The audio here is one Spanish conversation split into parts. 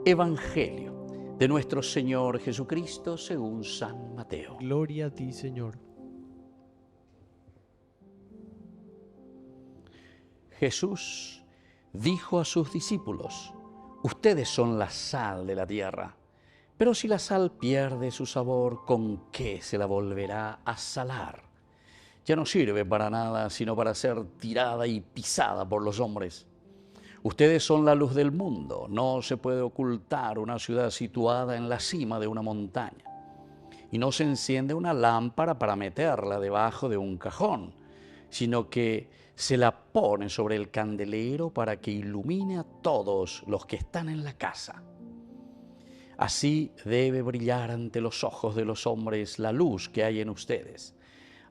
Evangelio de nuestro Señor Jesucristo según San Mateo. Gloria a ti, Señor. Jesús dijo a sus discípulos: ustedes son la sal de la tierra, pero si la sal pierde su sabor, ¿con qué se la volverá a salar? Ya no sirve para nada sino para ser tirada y pisada por los hombres. Ustedes son la luz del mundo. No se puede ocultar una ciudad situada en la cima de una montaña. Y no se enciende una lámpara para meterla debajo de un cajón, sino que se la pone sobre el candelero para que ilumine a todos los que están en la casa. Así debe brillar ante los ojos de los hombres la luz que hay en ustedes,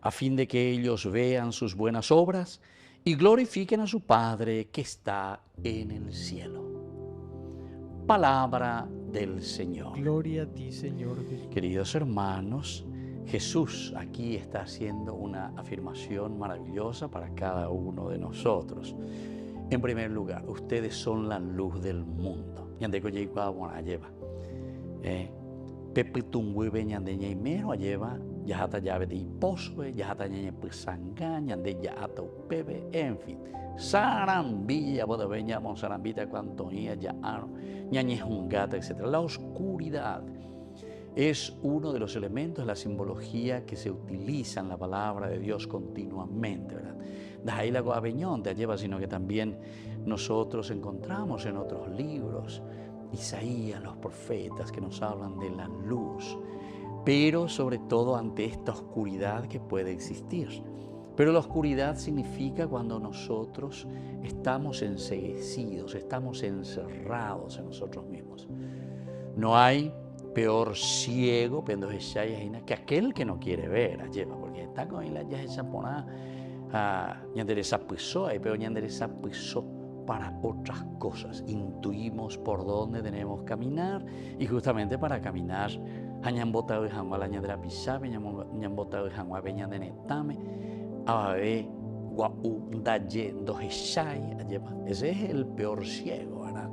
a fin de que ellos vean sus buenas obras y glorifiquen a su Padre que está en el cielo. Palabra del Señor. Gloria a ti, Señor Jesús. Queridos hermanos, Jesús aquí está haciendo una afirmación maravillosa para cada uno de nosotros. En primer lugar, ustedes son la luz del mundo. Pepe tungüe ñande ñaimero lleva yahata llave de iposo, yahata ñañe pusanga, ñande yahata upebe, en fin. Sarambilla, boda veña, monsarambita, cuantonía, yaano, ñañe jungata, etc. La oscuridad es uno de los elementos de la simbología que se utiliza en la palabra de Dios continuamente, ¿verdad? De ahí la goaveñón te lleva, sino que también nosotros encontramos en otros libros, Isaías, los profetas que nos hablan de la luz, pero sobre todo ante esta oscuridad que puede existir. Pero la oscuridad significa cuando nosotros estamos enceguecidos, estamos encerrados en nosotros mismos. No hay peor ciego que aquel que no quiere ver, porque está con la ya esa pona ñanderesa pisó, pero ñanderesa pisó para otras cosas. Intuimos por dónde tenemos que caminar y justamente para caminar añambota de jangua la ñandera pisabe, ñambota de jangua beña de netame, ababe guau daye dojeshai, ese es el peor ciego, ¿verdad?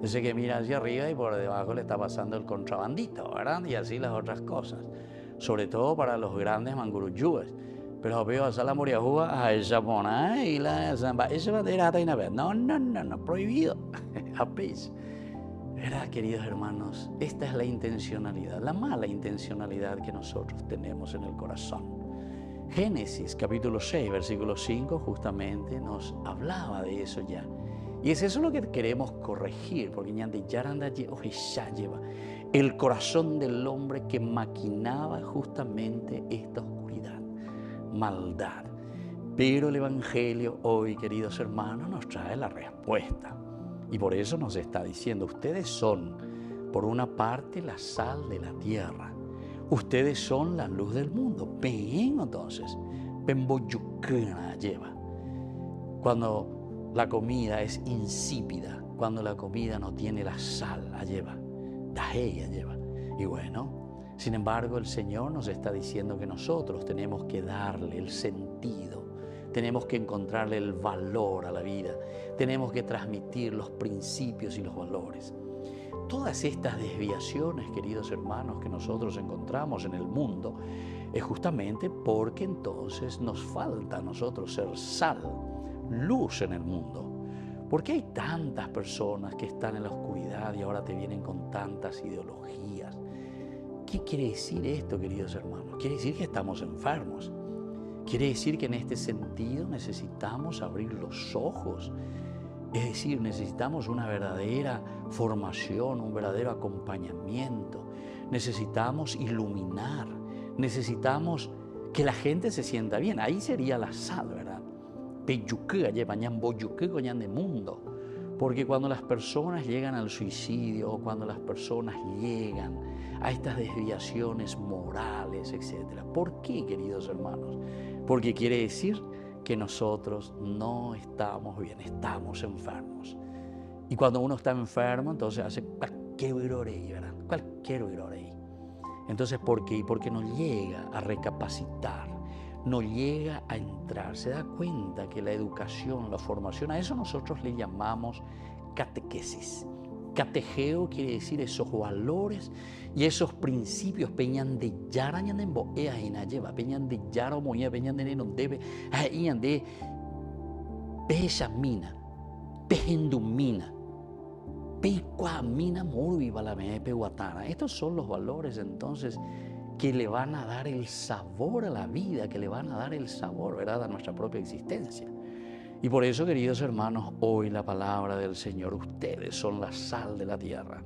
Ese que mira hacia arriba y por debajo le está pasando el contrabandito, ¿verdad? Y así las otras cosas, sobre todo para los grandes manguruyúes. Pero veo a la moriajúa a esa pona y la zamba, esa bandera está una vez. No, prohibido. ¿Verdad, queridos hermanos? Esta es la intencionalidad, la mala intencionalidad que nosotros tenemos en el corazón. Génesis capítulo 6, versículo 5, justamente nos hablaba de eso ya. Y es eso lo que queremos corregir, porque el corazón del hombre que maquinaba justamente esta oscuridad, maldad. Pero el Evangelio hoy, queridos hermanos, nos trae la respuesta. Y por eso nos está diciendo, ustedes son, por una parte, la sal de la tierra. Ustedes son la luz del mundo. Ven entonces, pemboyucana lleva. Cuando la comida es insípida, cuando la comida no tiene la sal, la lleva. Daheya lleva. Y bueno, sin embargo, el Señor nos está diciendo que nosotros tenemos que darle el sentido, tenemos que encontrarle el valor a la vida, tenemos que transmitir los principios y los valores. Todas estas desviaciones, queridos hermanos, que nosotros encontramos en el mundo, es justamente porque entonces nos falta a nosotros ser sal, luz en el mundo. ¿Por qué hay tantas personas que están en la oscuridad y ahora te vienen con tantas ideologías? ¿Qué quiere decir esto, queridos hermanos? Quiere decir que estamos enfermos. Quiere decir que en este sentido necesitamos abrir los ojos. Es decir, necesitamos una verdadera formación, un verdadero acompañamiento. Necesitamos iluminar. Necesitamos que la gente se sienta bien. Ahí sería la sal, ¿verdad? De mundo. Porque cuando las personas llegan al suicidio o cuando las personas llegan a estas desviaciones morales, etc. ¿Por qué, queridos hermanos? Porque quiere decir que nosotros no estamos bien, estamos enfermos. Y cuando uno está enfermo, entonces hace cualquier virorey, ¿verdad? Cualquier virorey. Entonces, ¿por qué? Porque no llega a recapacitar, no llega a entrar, se da cuenta que la educación, la formación, a eso nosotros le llamamos catequesis. Catejeo quiere decir esos valores y esos principios peñan de yara ñanden boea ina lleva peñan de yara moya peñan de no debe ian de pejamina pejendumina pecuamina morbi balame peguatana. Estos son los valores entonces que le van a dar el sabor a la vida, que le van a dar el sabor, ¿verdad?, a nuestra propia existencia. Y por eso, queridos hermanos, hoy la palabra del Señor, ustedes son la sal de la tierra.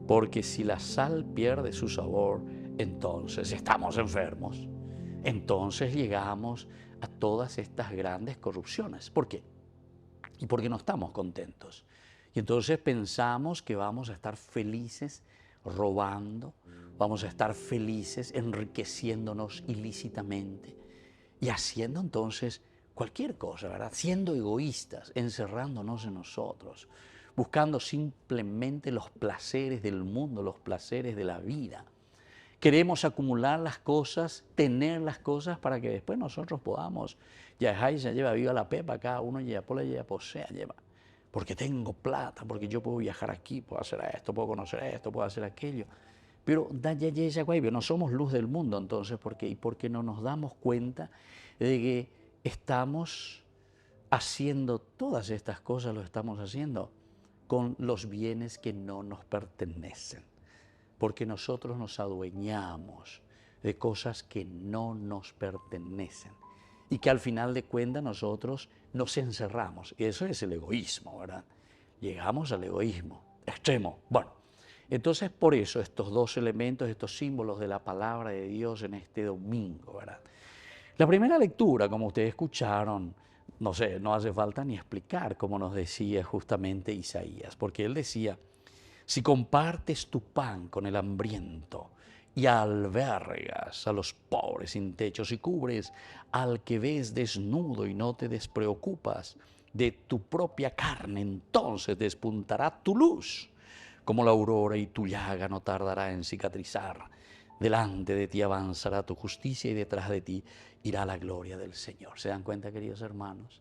Porque si la sal pierde su sabor, entonces estamos enfermos. Entonces llegamos a todas estas grandes corrupciones. ¿Por qué? Y porque no estamos contentos. Y entonces pensamos que vamos a estar felices robando, vamos a estar felices enriqueciéndonos ilícitamente y haciendo entonces cualquier cosa, ¿verdad? Siendo egoístas, encerrándonos en nosotros, buscando simplemente los placeres del mundo, los placeres de la vida. Queremos acumular las cosas, tener las cosas para que después nosotros podamos, ya lleva viva la pepa, cada uno ya por la ya posea, lleva. Porque tengo plata, porque yo puedo viajar aquí, puedo hacer esto, puedo conocer esto, puedo hacer aquello. Pero no somos luz del mundo entonces, ¿por qué? Y porque no nos damos cuenta de que estamos haciendo todas estas cosas, lo estamos haciendo con los bienes que no nos pertenecen. Porque nosotros nos adueñamos de cosas que no nos pertenecen y que al final de cuentas nosotros nos encerramos. Y eso es el egoísmo, ¿verdad? Llegamos al egoísmo extremo. Bueno, entonces por eso estos dos elementos, estos símbolos de la palabra de Dios en este domingo, ¿verdad? La primera lectura, como ustedes escucharon, no sé, no hace falta ni explicar, como nos decía justamente Isaías, porque él decía: si compartes tu pan con el hambriento y albergas a los pobres sin techo, si cubres al que ves desnudo y no te despreocupas de tu propia carne, entonces despuntará tu luz como la aurora y tu llaga no tardará en cicatrizar. Delante de ti avanzará tu justicia y detrás de ti irá la gloria del Señor. ¿Se dan cuenta, queridos hermanos?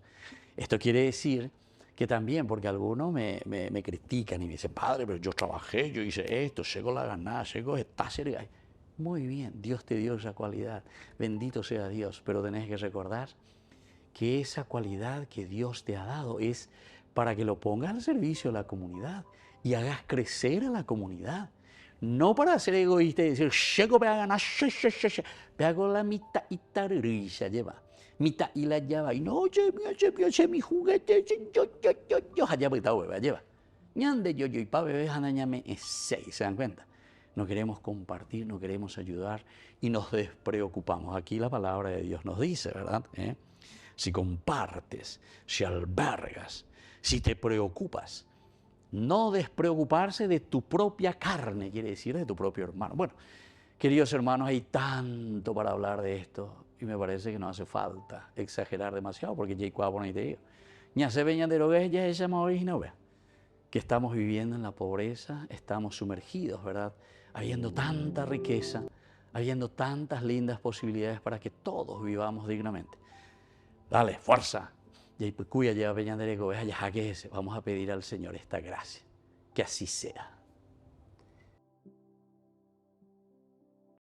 Esto quiere decir que también, porque algunos me critican y me dicen: padre, pero yo trabajé, yo hice esto, llegó la ganada, llegó esta serie. Muy bien, Dios te dio esa cualidad, bendito sea Dios, pero tenés que recordar que esa cualidad que Dios te ha dado es para que lo pongas al servicio de la comunidad y hagas crecer a la comunidad. No para ser egoísta y decir: llego para ganar, me hago la mitad y tarrilla, lleva. Mitad y la lleva. Y no, oye, mi juguete, yo, allá está hueva, lleva. Ñande yo, y pa bebé, anañame, es 6, ¿se dan cuenta? No queremos compartir, no queremos ayudar y nos despreocupamos. Aquí la palabra de Dios nos dice, ¿verdad? Si compartes, si albergas, si te preocupas, no despreocuparse de tu propia carne, quiere decir de tu propio hermano. Bueno, queridos hermanos, hay tanto para hablar de esto y me parece que no hace falta exagerar demasiado porque ya hay cuatro y te digo. Ya se veñan de lo que ya se llama original, que estamos viviendo en la pobreza, estamos sumergidos, ¿verdad? Habiendo tanta riqueza, habiendo tantas lindas posibilidades para que todos vivamos dignamente. Dale, fuerza. Y cuya lleva veñan de lo que vamos a pedir al Señor esta gracia. Que así sea.